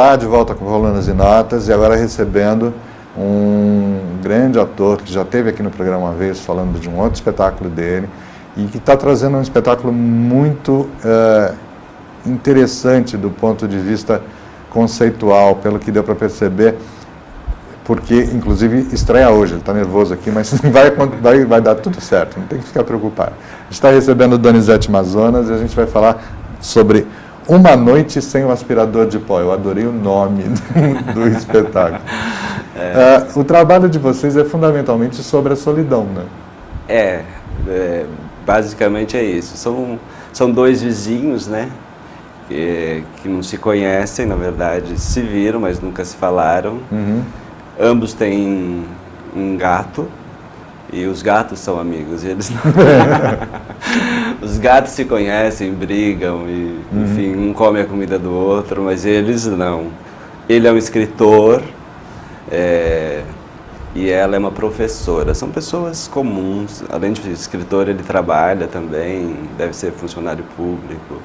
está de volta com Colunas e Notas e agora recebendo um grande ator que já esteve aqui no programa uma vez falando de um outro espetáculo dele e que está trazendo um espetáculo muito interessante do ponto de vista conceitual, pelo que deu para perceber, porque inclusive estreia hoje, ele está nervoso aqui, mas vai dar tudo certo, não tem que ficar preocupado. A gente está recebendo Donizete Mazonas e a gente vai falar sobre Uma Noite Sem o Aspirador de Pó. Eu adorei o nome do espetáculo. O trabalho de vocês é fundamentalmente sobre a solidão, né? Basicamente é isso. São dois vizinhos, né? Que não se conhecem, na verdade, se viram, mas nunca se falaram. Uhum. Ambos têm um gato e os gatos são amigos. E eles não... Os gatos se conhecem, brigam e, enfim, um come a comida do outro, mas eles não. Ele é um escritor e ela é uma professora. São pessoas comuns. Além de escritor, ele trabalha também, deve ser funcionário público.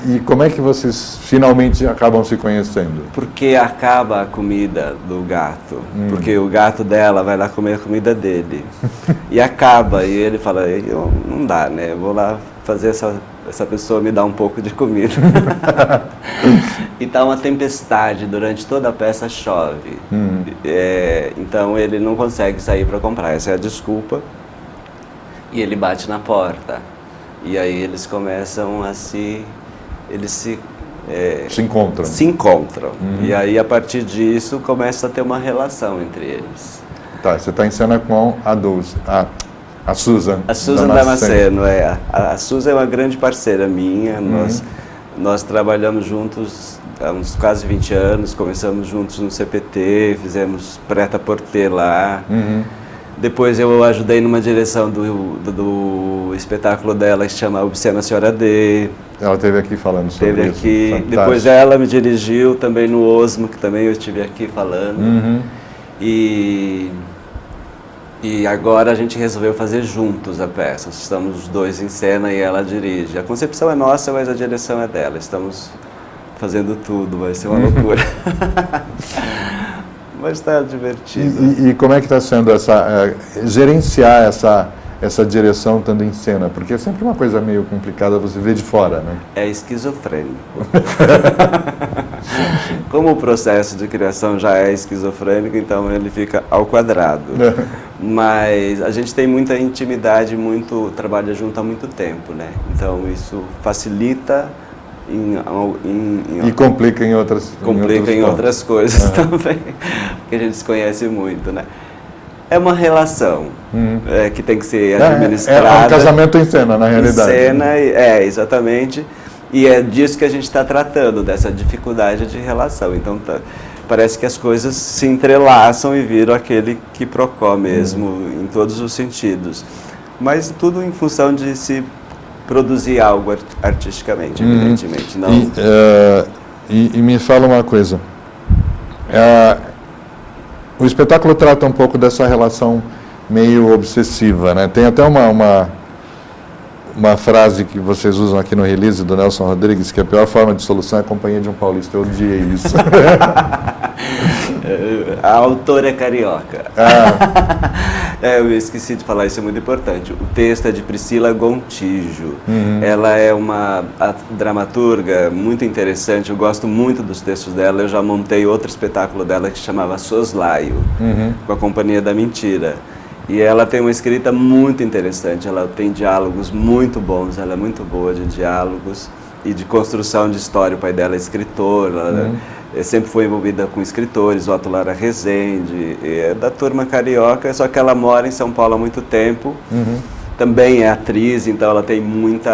E como é que vocês finalmente acabam se conhecendo? Porque acaba a comida do gato. Porque o gato dela vai lá comer a comida dele. E acaba, e ele fala, não dá, né? Eu vou lá fazer essa pessoa me dar um pouco de comida. E tá uma tempestade, durante toda a peça chove. Então ele não consegue sair para comprar, essa é a desculpa. E ele bate na porta. E aí eles começam a se encontram. Se encontram. E aí, a partir disso, começa a ter uma relação entre eles. Tá, você está em cena com a Susan. A Susan Damasceno, A Susan é uma grande parceira minha. Nós trabalhamos juntos há uns quase 20 anos, começamos juntos no CPT, fizemos Prêt-à-Porter lá. Depois eu ajudei numa direção do espetáculo dela que se chama Obscena Senhora D. Ela esteve aqui falando sobre isso. Esteve aqui. Fantástico. Depois ela me dirigiu também no Osmo, que também eu estive aqui falando. E agora a gente resolveu fazer juntos a peça. Estamos os dois em cena e ela dirige. A concepção é nossa, mas a direção é dela. Estamos fazendo tudo, vai ser uma loucura. Mas está divertido. E como é que está sendo gerenciar essa direção estando em cena? Porque é sempre uma coisa meio complicada você ver de fora, né? É esquizofrênico. Como o processo de criação já é esquizofrênico, então ele fica ao quadrado. Mas a gente tem muita intimidade, trabalha junto há muito tempo, né? Então isso facilita e complica em outras coisas também, porque a gente se conhece muito, né? É uma relação que tem que ser administrada. É um casamento em cena, na realidade. Em cena, exatamente. E é disso que a gente está tratando, dessa dificuldade de relação. Então parece que as coisas se entrelaçam e viram aquele quiprocó mesmo, em todos os sentidos. Mas tudo em função de se produzir algo artisticamente, evidentemente. Não... E me fala uma coisa. O espetáculo trata um pouco dessa relação meio obsessiva, né? Tem até uma frase que vocês usam aqui no release do Nelson Rodrigues, que a pior forma de solução é a companhia de um paulista. Eu odiei isso. A autora é carioca. Eu esqueci de falar, isso é muito importante. O texto é de Priscila Gontijo. Ela é uma dramaturga muito interessante, eu gosto muito dos textos dela. Eu já montei outro espetáculo dela que se chamava Soslaio, com a Companhia da Mentira. E ela tem uma escrita muito interessante, ela tem diálogos muito bons, ela é muito boa de diálogos e de construção de história. O pai dela é escritor, ela sempre foi envolvida com escritores, Otto Lara Rezende, é da turma carioca, só que ela mora em São Paulo há muito tempo, também é atriz, então ela tem muito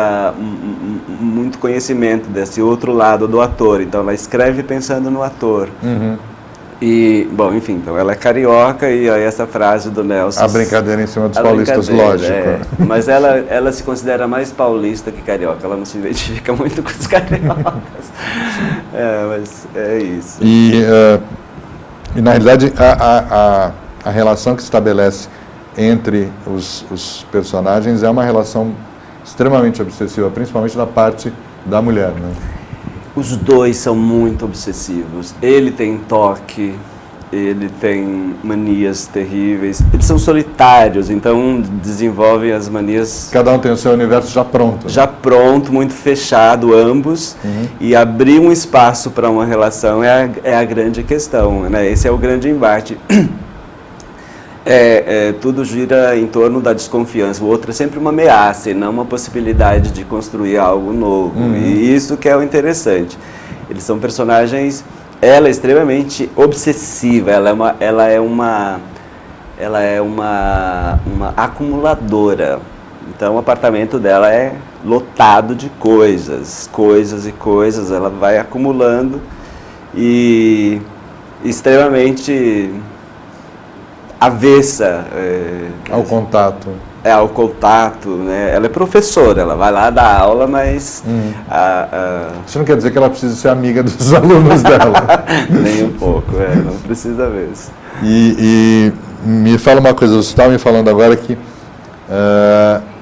conhecimento desse outro lado do ator, então ela escreve pensando no ator. E, bom, enfim, então ela é carioca e aí essa frase do Nelson... A brincadeira em cima dos paulistas, lógico. Mas ela se considera mais paulista que carioca, ela não se identifica muito com os cariocas. Mas é isso. E na realidade, a relação que se estabelece entre os personagens é uma relação extremamente obsessiva, principalmente da parte da mulher, né? Os dois são muito obsessivos. Ele tem toque, ele tem manias terríveis. Eles são solitários, então desenvolvem as manias... Cada um tem o seu universo já pronto. Já pronto, muito fechado, ambos. E abrir um espaço para uma relação é a grande questão, né? Esse é o grande embate. Tudo gira em torno da desconfiança. O outro é sempre uma ameaça e não uma possibilidade de construir algo novo. E isso que é o interessante. Eles são personagens... Ela é extremamente obsessiva, ela é uma acumuladora. Então o apartamento dela é lotado de coisas e coisas. Ela vai acumulando e extremamente avessa ao contato. Ao contato, né? Ela é professora, ela vai lá dar aula, mas... Isso não quer dizer que ela precisa ser amiga dos alunos dela. Nem um pouco, não precisa mesmo. E me fala uma coisa, você estava me falando agora que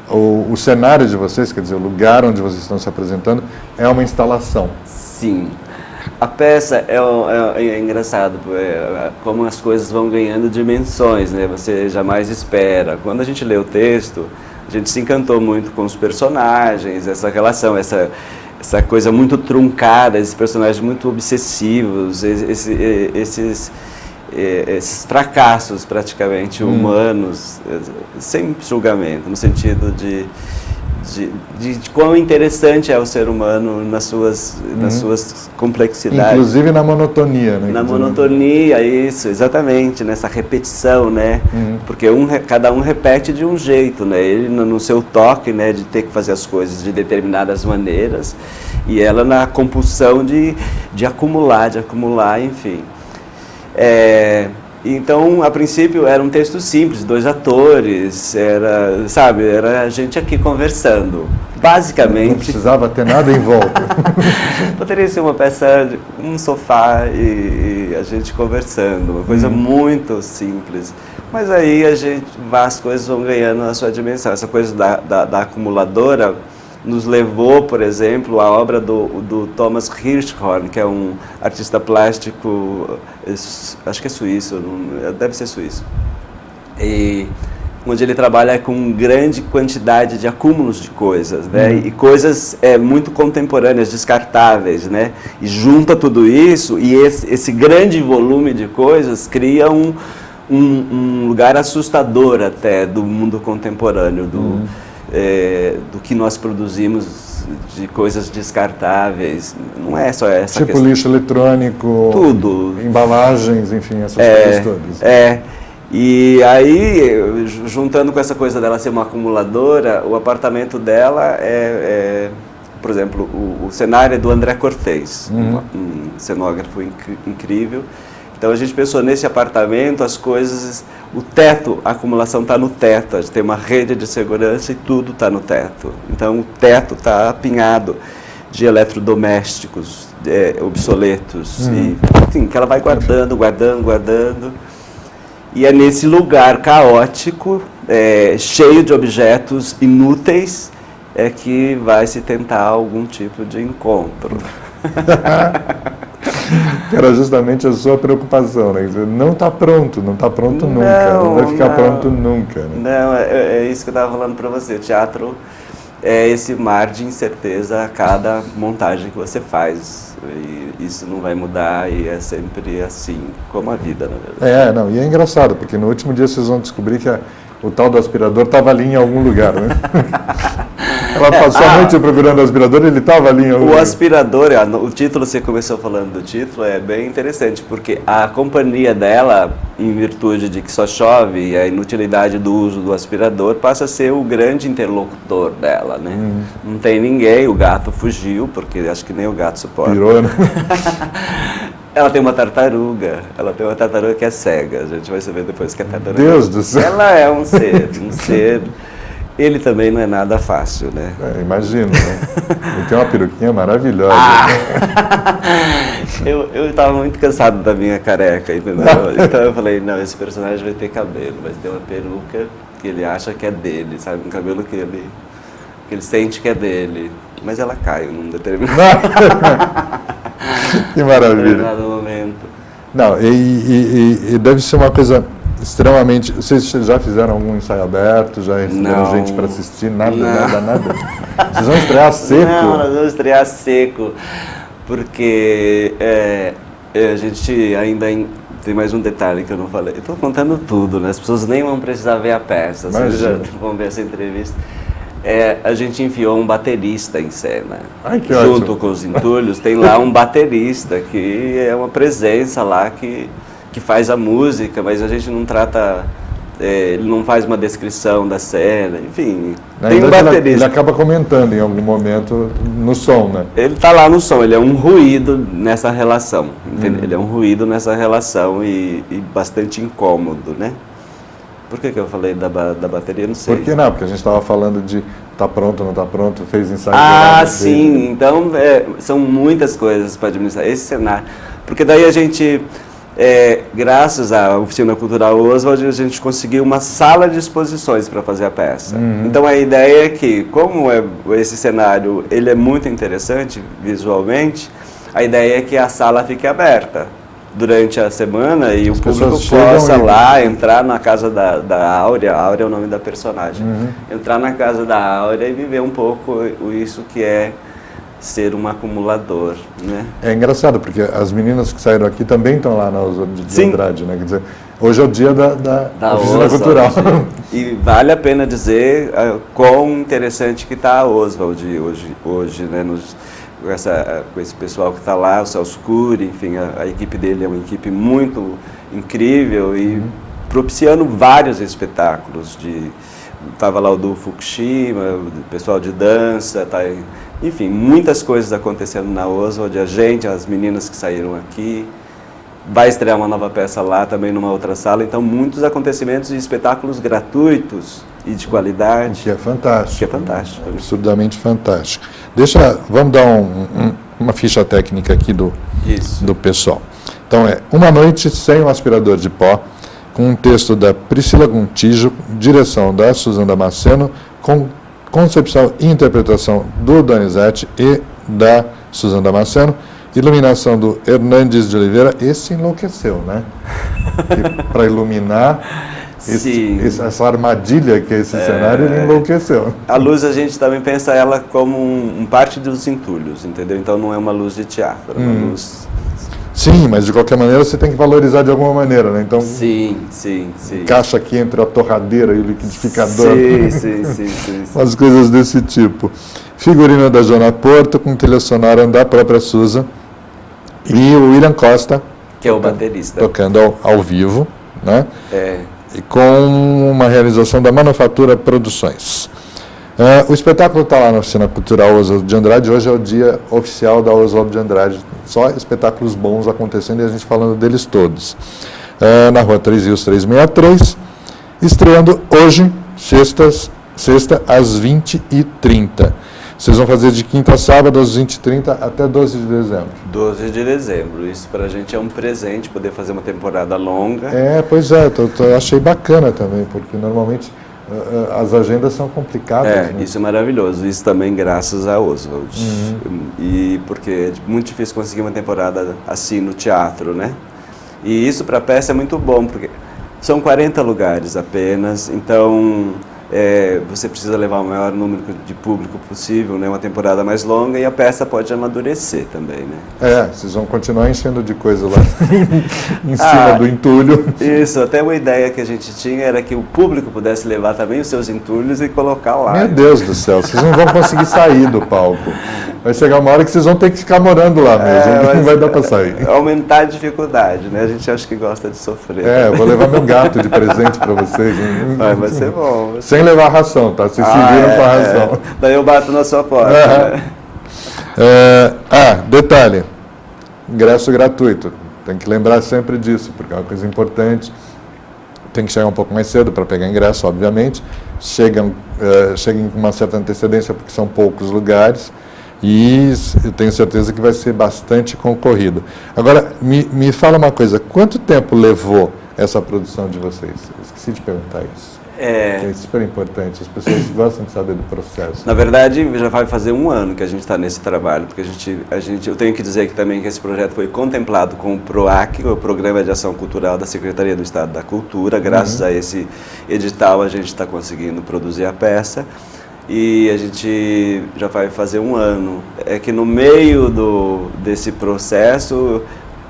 o cenário de vocês, quer dizer, o lugar onde vocês estão se apresentando, é uma instalação. Sim. A peça é engraçado, como as coisas vão ganhando dimensões, né? Você jamais espera. Quando a gente lê o texto, a gente se encantou muito com os personagens, essa relação, essa coisa muito truncada, esses personagens muito obsessivos, esses fracassos praticamente humanos, sem julgamento, no sentido de quão interessante é o ser humano nas suas complexidades. Inclusive na monotonia, né? Na monotonia, isso, exatamente, nessa repetição, né? Porque cada um repete de um jeito, né? Ele no seu toque, né, de ter que fazer as coisas de determinadas maneiras, e ela na compulsão de acumular, enfim. Então, a princípio, era um texto simples, 2 atores, era a gente aqui conversando. Basicamente... Não precisava ter nada em volta. Poderia ser uma peça, um sofá e a gente conversando, uma coisa muito simples. Mas aí as coisas vão ganhando a sua dimensão. Essa coisa da acumuladora nos levou, por exemplo, à obra do Thomas Hirschhorn, que é um artista plástico, acho que é suíço, deve ser suíço, onde ele trabalha com grande quantidade de acúmulos de coisas, né? E coisas muito contemporâneas, descartáveis, né? E junta tudo isso, e esse grande volume de coisas cria um lugar assustador até do mundo contemporâneo, do que nós produzimos de coisas descartáveis. Não é só essa tipo questão. Lixo eletrônico, tudo, embalagens, enfim, essas coisas todas. E aí, juntando com essa coisa dela ser uma acumuladora, o apartamento dela por exemplo, o cenário é do André Cortez, um cenógrafo incrível. Então a gente pensou nesse apartamento, as coisas, o teto, a acumulação está no teto, a gente tem uma rede de segurança e tudo está no teto. Então o teto está apinhado de eletrodomésticos obsoletos, e, assim, que ela vai guardando. E é nesse lugar caótico, cheio de objetos inúteis, que vai se tentar algum tipo de encontro. Era justamente a sua preocupação, né? Não está pronto nunca, não vai ficar pronto nunca. Né? Não, é isso que eu estava falando para você. O teatro é esse mar de incerteza a cada montagem que você faz. E isso não vai mudar e é sempre assim, como a vida, na verdade. E é engraçado, porque no último dia vocês vão descobrir que o tal do aspirador estava ali em algum lugar, né? Ela passou a noite procurando o aspirador e ele estava ali em algum lugar. O aspirador, o título, você começou falando do título, é bem interessante, porque a companhia dela, em virtude de que só chove e a inutilidade do uso do aspirador, passa a ser o grande interlocutor dela, né? Não tem ninguém, o gato fugiu, porque acho que nem o gato suporta. Pirou, né? Ela tem uma tartaruga que é cega, a gente vai saber depois que a tartaruga... Deus do céu! Ela é um ser... Ele também não é nada fácil, né? Imagino, né? Ele tem uma peruquinha maravilhosa. Eu estava muito cansado da minha careca, entendeu? Então eu falei, não, esse personagem vai ter cabelo, vai ter uma peruca que ele acha que é dele, sabe? Um cabelo que ele que ele sente que é dele, mas ela cai num determinado Que maravilha. momento. Não, e deve ser uma coisa extremamente... Vocês já fizeram algum ensaio aberto? Já receberam Não. gente para assistir? Nada. Vocês vão estrear seco? Não, nós vamos estrear seco, porque a gente ainda... Tem mais um detalhe que eu não falei. Eu estou contando tudo, né? As pessoas nem vão precisar ver a peça, vocês já vão ver essa entrevista. A gente enfiou um baterista em cena. Ai, que junto ótimo. com os entulhos, tem lá um baterista que é uma presença lá que faz a música, mas a gente não trata... ele não faz uma descrição da cena, enfim, tem um baterista. Ele acaba comentando em algum momento no som, né? Ele está lá no som, ele é um ruído nessa relação, entendeu? Ele é um ruído nessa relação e bastante incômodo, né? Por que eu falei da bateria? Não sei. Por que não? Porque a gente estava falando de tá pronto, não tá pronto, fez ensaio. Sim, então são muitas coisas para administrar esse cenário, porque daí a gente... graças à Oficina Cultural Oswald, a gente conseguiu uma sala de exposições para fazer a peça. Então a ideia é que, como esse cenário ele é muito interessante visualmente, a ideia é que a sala fique aberta durante a semana e As o público pessoas possa chegam lá entrar na casa da Áurea. A Áurea é o nome da personagem. Entrar na casa da Áurea e viver um pouco isso que é ser um acumulador, né? É engraçado, porque as meninas que saíram aqui também estão lá na Oswald de Sim. Andrade, né? Quer dizer, hoje é o dia da Oficina Oswald. Cultural. E vale a pena dizer quão interessante que está a Oswald hoje, né? Com esse pessoal que está lá, o Celso Cury, enfim, a equipe dele é uma equipe muito incrível e propiciando vários espetáculos. Estava lá o do Fukushima, o pessoal de dança, enfim, muitas coisas acontecendo na Oswald, as meninas que saíram aqui. Vai estrear uma nova peça lá também numa outra sala, então muitos acontecimentos e espetáculos gratuitos e de qualidade. Que é fantástico. Que é fantástico. Absurdamente fantástico. Vamos dar uma ficha técnica aqui do pessoal. Então Uma Noite Sem o Aspirador de Pó, com um texto da Priscila Gontijo, direção da Suzana Damasceno, com concepção e interpretação do Donizete e da Suzana Damasceno, iluminação do Hernandes de Oliveira. Esse enlouqueceu, né? Para iluminar essa armadilha que é esse cenário, ele enlouqueceu. A luz a gente também pensa ela como parte dos entulhos, entendeu? Então não é uma luz de teatro, é uma luz... Sim, mas de qualquer maneira você tem que valorizar de alguma maneira, né? Então, sim. Encaixa aqui entre a torradeira e o liquidificador. Sim. Umas coisas desse tipo. Figurino da Joana Porto, com trilha sonora da própria Suza. E o William Costa, que é o baterista, tocando ao vivo, né? E com uma realização da Manufatura Produções. O espetáculo está lá na Oficina Cultural Oswald de Andrade. Hoje é o dia oficial da Oswald de Andrade. Só espetáculos bons acontecendo e a gente falando deles todos. Na Rua 3 Rios 363, estreando hoje, sexta, às 20h30. Vocês vão fazer de quinta a sábado, às 20h30, até 12 de dezembro. 12 de dezembro. Isso para a gente é um presente, poder fazer uma temporada longa. Pois é, eu achei bacana também, porque normalmente as agendas são complicadas. Né? Isso é maravilhoso. Isso também graças a Oswald. E porque é muito difícil conseguir uma temporada assim no teatro, né? E isso para a peça é muito bom, porque são 40 lugares apenas, então você precisa levar o maior número de público possível, né? Uma temporada mais longa, e a peça pode amadurecer também, né? Vocês vão continuar enchendo de coisa lá em cima do entulho. Isso, até uma ideia que a gente tinha era que o público pudesse levar também os seus entulhos e colocar lá. Meu Deus do céu, vocês não vão conseguir sair do palco. Vai chegar uma hora que vocês vão ter que ficar morando lá mesmo, não vai dar para sair. Aumentar a dificuldade, né? A gente acha que gosta de sofrer. Eu vou levar meu gato de presente para vocês. Vai ser bom. Sem levar ração, tá? Vocês se viram com a ração. Daí eu bato na sua porta. Né? Detalhe, ingresso gratuito. Tem que lembrar sempre disso, porque é uma coisa importante. Tem que chegar um pouco mais cedo para pegar ingresso, obviamente. Cheguem com uma certa antecedência, porque são poucos lugares. E eu tenho certeza que vai ser bastante concorrido. Agora, me fala uma coisa, quanto tempo levou essa produção de vocês? Eu esqueci de perguntar isso. Que é super importante, as pessoas gostam de saber do processo. Na verdade, já vai fazer 1 ano que a gente está nesse trabalho, porque eu tenho que dizer também que esse projeto foi contemplado com o PROAC, o Programa de Ação Cultural da Secretaria do Estado da Cultura. Graças a esse edital a gente está conseguindo produzir a peça e a gente já vai fazer 1 ano. É que no meio desse processo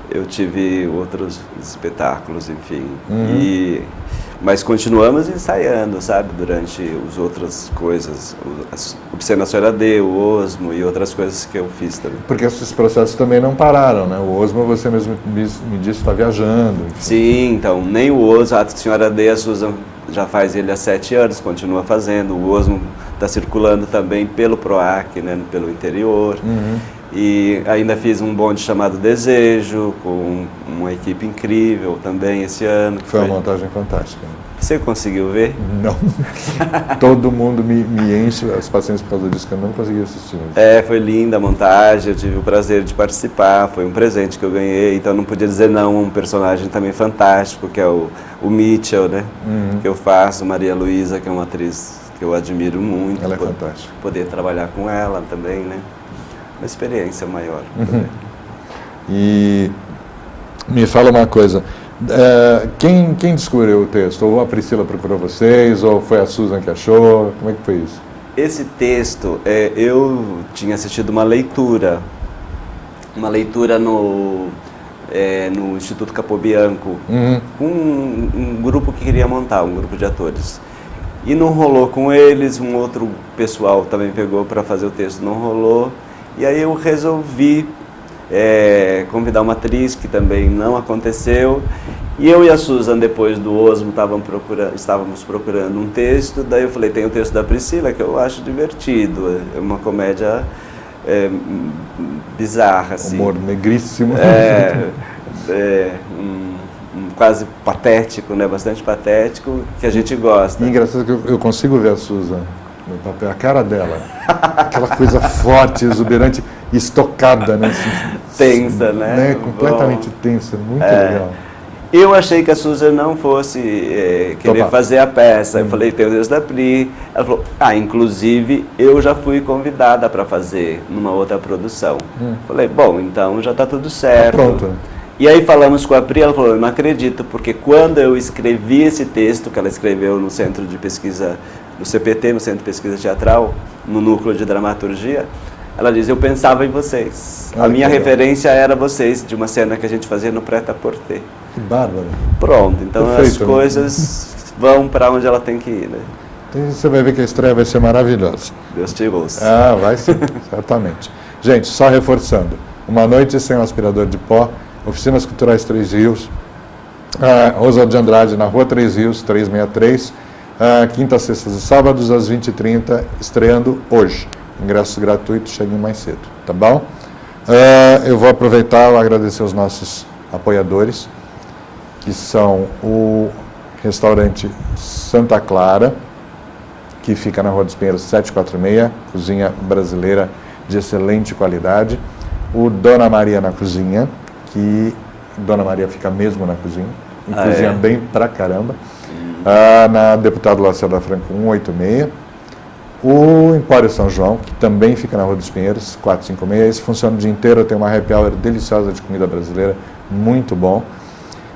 eu tive outros espetáculos, enfim, mas continuamos ensaiando, sabe, durante as outras coisas, o Obscena Senhora D, o Osmo e outras coisas que eu fiz também. Porque esses processos também não pararam, né? O Osmo, você mesmo me disse, está viajando. Enfim. Sim, então, nem o Osmo, a Senhora D, a Susan já faz ele há 7 anos, continua fazendo. O Osmo está circulando também pelo PROAC, né, pelo interior. E ainda fiz um bonde chamado Desejo, com uma equipe incrível também esse ano. Foi uma montagem fantástica. Você conseguiu ver? Não. Todo mundo me enche as paciências por causa disso, que eu não consegui assistir. Foi linda a montagem, eu tive o prazer de participar, foi um presente que eu ganhei, então não podia dizer não a um personagem também fantástico, que é o Mitchell, né? Que eu faço, Maria Luísa, que é uma atriz que eu admiro muito. Ela é fantástica. Poder trabalhar com ela também, né? Uma experiência maior. E me fala uma coisa, quem descobriu o texto? Ou a Priscila procurou vocês, ou foi a Susan que achou? Como é que foi isso? Esse texto, eu tinha assistido uma leitura no Instituto Capobianco, com um grupo que queria montar, um grupo de atores. E não rolou com eles, um outro pessoal também pegou para fazer o texto, não rolou. E aí eu resolvi convidar uma atriz, que também não aconteceu. E eu e a Susan, depois do Osmo, estávamos procurando um texto. Daí eu falei, tem o texto da Priscila, que eu acho divertido. É uma comédia bizarra, assim. Humor negríssimo. Quase patético, né? Bastante patético, que a gente gosta. E engraçado que eu consigo ver a Susan no papel, a cara dela, aquela coisa forte, exuberante, estocada, né? Assim, tensa, né? Completamente tensa, muito legal. Eu achei que a Susan não fosse querer fazer a peça. Eu falei, tem o Deus da Pri. Ela falou, inclusive eu já fui convidada para fazer numa outra produção. Falei, bom, então já está tudo certo. Tá pronto, né? E aí falamos com a Pri, ela falou, eu não acredito, porque quando eu escrevi esse texto, que ela escreveu no Centro de Pesquisa, no CPT, no Centro de Pesquisa Teatral, no Núcleo de Dramaturgia, ela diz, eu pensava em vocês. A minha referência era vocês, de uma cena que a gente fazia no Prêt-à-Porter. Que bárbaro. Pronto, então perfeito, as coisas vão para onde ela tem que ir, né? Então você vai ver que a estreia vai ser maravilhosa. Deus te ouça. Vai ser, certamente. Gente, só reforçando, Uma Noite Sem o Aspirador de Pó, Oficinas Culturais Três Rios, Oswaldo de Andrade, na Rua Três Rios, 363, quintas, sextas e sábados, às 20h30, estreando hoje. Ingressos gratuitos, cheguem mais cedo, tá bom? Eu vou aproveitar e agradecer os nossos apoiadores, que são o restaurante Santa Clara, que fica na Rua dos Pinheiros 746, cozinha brasileira de excelente qualidade. O Dona Maria na Cozinha, que Dona Maria fica mesmo na cozinha, e cozinha bem pra caramba. Na Deputado Lacerda Franco 186. O Empório São João, que também fica na Rua dos Pinheiros 456. Esse funciona o dia inteiro, tem uma happy hour deliciosa de comida brasileira, muito bom.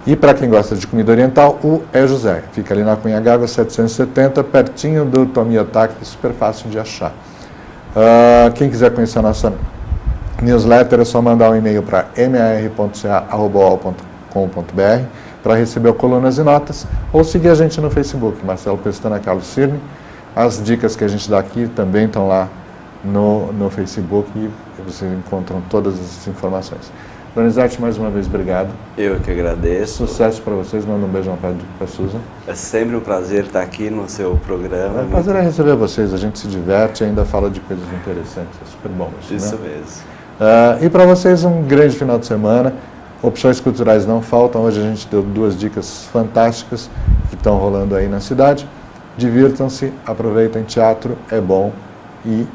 E para quem gosta de comida oriental, o José, fica ali na Cunha Gávea 770, pertinho do Tomiotaki, super fácil de achar. Quem quiser conhecer a nossa newsletter, é só mandar um e-mail para mar.ca@uol.com.br para receber o Colunas e Notas, ou seguir a gente no Facebook, Marcelo Pestana, Carlos Cirne. As dicas que a gente dá aqui também estão lá no Facebook e vocês encontram todas as informações. Donizete, mais uma vez, obrigado. Eu que agradeço. Sucesso para vocês, manda um beijão para a Susan. É sempre um prazer estar aqui no seu programa. O prazer é receber vocês, a gente se diverte e ainda fala de coisas interessantes, é super bom isso, Isso né? mesmo. E para vocês, um grande final de semana. Opções culturais não faltam, hoje a gente deu 2 dicas fantásticas que estão rolando aí na cidade. Divirtam-se, aproveitem, teatro é bom e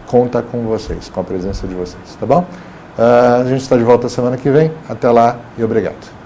conta com vocês, com a presença de vocês, tá bom? A gente está de volta semana que vem, até lá e obrigado.